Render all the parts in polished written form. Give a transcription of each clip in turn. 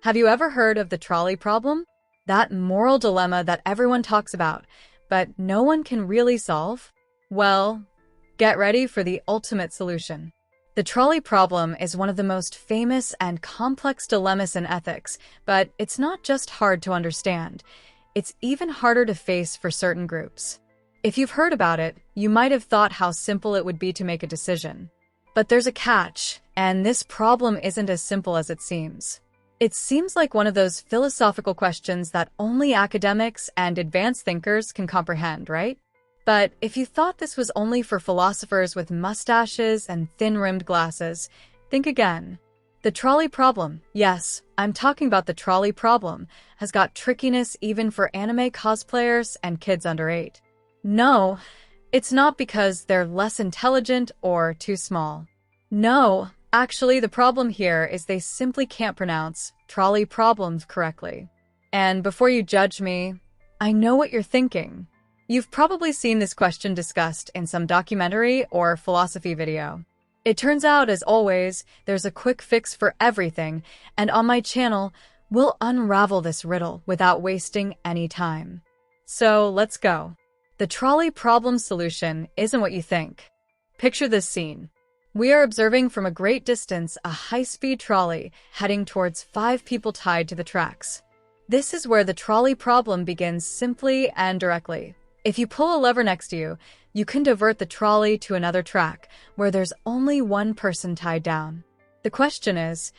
Have you ever heard of the trolley problem? That moral dilemma that everyone talks about, but no one can really solve? Well, get ready for the ultimate solution. The trolley problem is one of the most famous and complex dilemmas in ethics, but it's not just hard to understand. It's even harder to face for certain groups. If you've heard about it, you might have thought how simple it would be to make a decision. But there's a catch, and this problem isn't as simple as it seems. It seems like one of those philosophical questions that only academics and advanced thinkers can comprehend, right? But if you thought this was only for philosophers with mustaches and thin-rimmed glasses, think again. The trolley problem, yes, I'm talking about the trolley problem, has got trickiness even for anime cosplayers and kids under 8. No, it's not because they're less intelligent or too small. No, actually the problem here is they simply can't pronounce trolley problems correctly. And before you judge me, I know what you're thinking. You've probably seen this question discussed in some documentary or philosophy video. It turns out, as always, there's a quick fix for everything, and on my channel, we'll unravel this riddle without wasting any time. So let's go. The trolley problem solution isn't what you think. Picture this scene. We are observing from a great distance a high-speed trolley heading towards 5 people tied to the tracks. This is where the trolley problem begins simply and directly. If you pull a lever next to you, you can divert the trolley to another track where there's only one person tied down. The question is,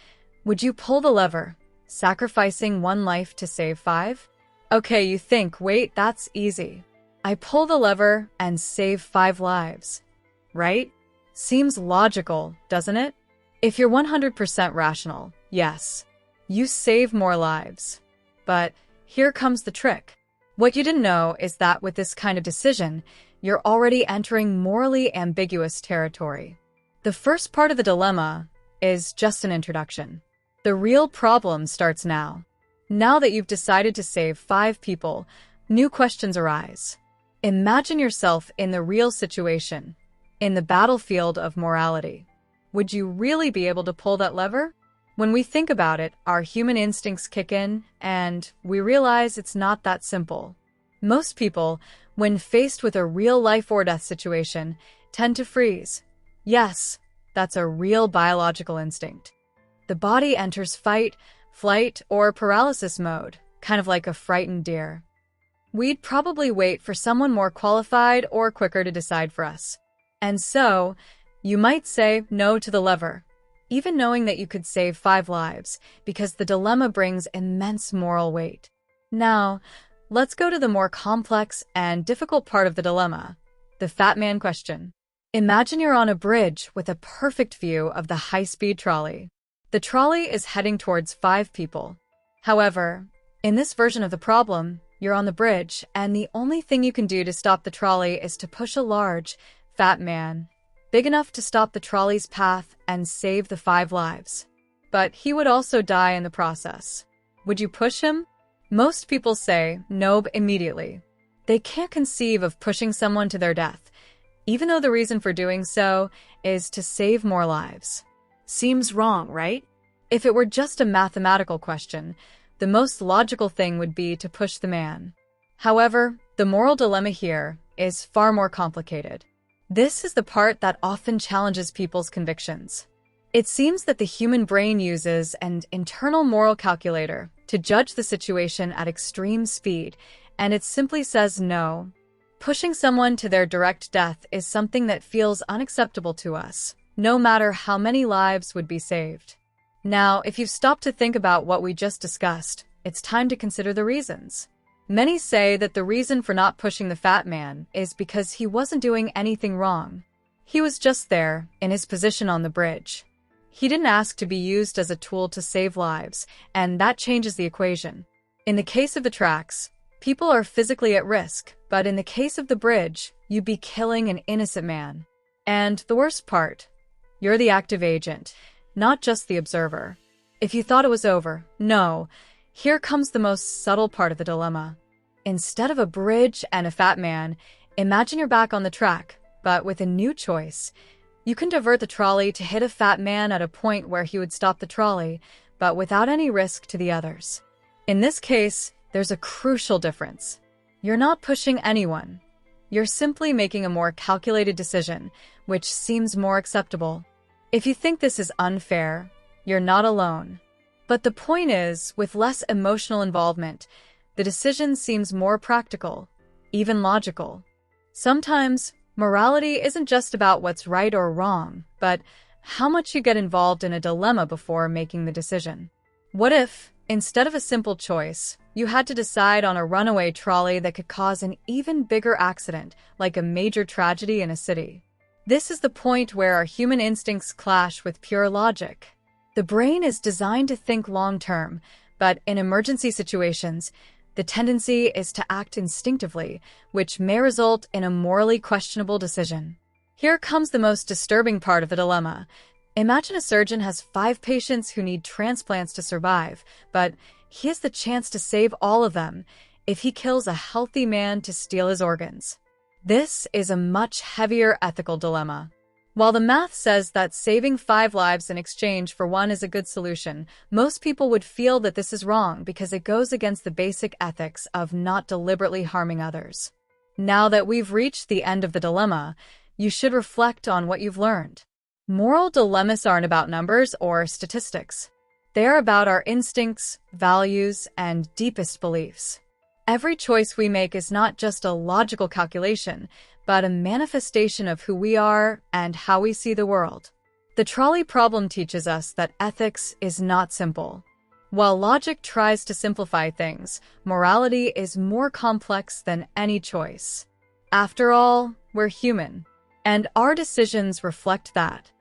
would you pull the lever, sacrificing 1 life to save 5? Okay, you think, wait, that's easy. I pull the lever and save 5 lives, right? Seems logical, doesn't it? If you're 100% rational, yes, you save more lives. But here comes the trick. What you didn't know is that with this kind of decision, you're already entering morally ambiguous territory. The first part of the dilemma is just an introduction. The real problem starts now. Now that you've decided to save 5 people, new questions arise. Imagine yourself in the real situation, in the battlefield of morality. Would you really be able to pull that lever? When we think about it, our human instincts kick in, and we realize it's not that simple. Most people, when faced with a real life-or-death situation, tend to freeze. Yes, that's a real biological instinct. The body enters fight, flight, or paralysis mode, kind of like a frightened deer. We'd probably wait for someone more qualified or quicker to decide for us. And so, you might say no to the lever, even knowing that you could save 5 lives, because the dilemma brings immense moral weight. Now, let's go to the more complex and difficult part of the dilemma, the fat man question. Imagine you're on a bridge with a perfect view of the high-speed trolley. The trolley is heading towards 5 people. However, in this version of the problem, you're on the bridge, and the only thing you can do to stop the trolley is to push a large, fat man, big enough to stop the trolley's path and save the 5 lives. But he would also die in the process. Would you push him? Most people say no immediately. They can't conceive of pushing someone to their death, even though the reason for doing so is to save more lives. Seems wrong, right? If it were just a mathematical question, the most logical thing would be to push the man. However, the moral dilemma here is far more complicated. This is the part that often challenges people's convictions. It seems that the human brain uses an internal moral calculator to judge the situation at extreme speed, and it simply says no. Pushing someone to their direct death is something that feels unacceptable to us, no matter how many lives would be saved. Now, if you've stopped to think about what we just discussed, it's time to consider the reasons. Many say that the reason for not pushing the fat man is because he wasn't doing anything wrong. He was just there, in his position on the bridge. He didn't ask to be used as a tool to save lives, and that changes the equation. In the case of the tracks, people are physically at risk, but in the case of the bridge, you'd be killing an innocent man. And the worst part, you're the active agent, not just the observer. If you thought it was over, no. Here comes the most subtle part of the dilemma. Instead of a bridge and a fat man, imagine you're back on the track, but with a new choice. You can divert the trolley to hit a fat man at a point where he would stop the trolley, but without any risk to the others. In this case, there's a crucial difference. You're not pushing anyone. You're simply making a more calculated decision, which seems more acceptable. If you think this is unfair, you're not alone. But the point is, with less emotional involvement, the decision seems more practical, even logical. Sometimes, morality isn't just about what's right or wrong, but how much you get involved in a dilemma before making the decision. What if, instead of a simple choice, you had to decide on a runaway trolley that could cause an even bigger accident, like a major tragedy in a city? This is the point where our human instincts clash with pure logic. The brain is designed to think long-term, but in emergency situations, the tendency is to act instinctively, which may result in a morally questionable decision. Here comes the most disturbing part of the dilemma. Imagine a surgeon has 5 patients who need transplants to survive, but he has the chance to save all of them if he kills a healthy man to steal his organs. This is a much heavier ethical dilemma. While the math says that saving 5 lives in exchange for 1 is a good solution, most people would feel that this is wrong because it goes against the basic ethics of not deliberately harming others. Now that we've reached the end of the dilemma, you should reflect on what you've learned. Moral dilemmas aren't about numbers or statistics. They are about our instincts, values, and deepest beliefs. Every choice we make is not just a logical calculation, but a manifestation of who we are and how we see the world. The trolley problem teaches us that ethics is not simple. While logic tries to simplify things, morality is more complex than any choice. After all, we're human, and our decisions reflect that.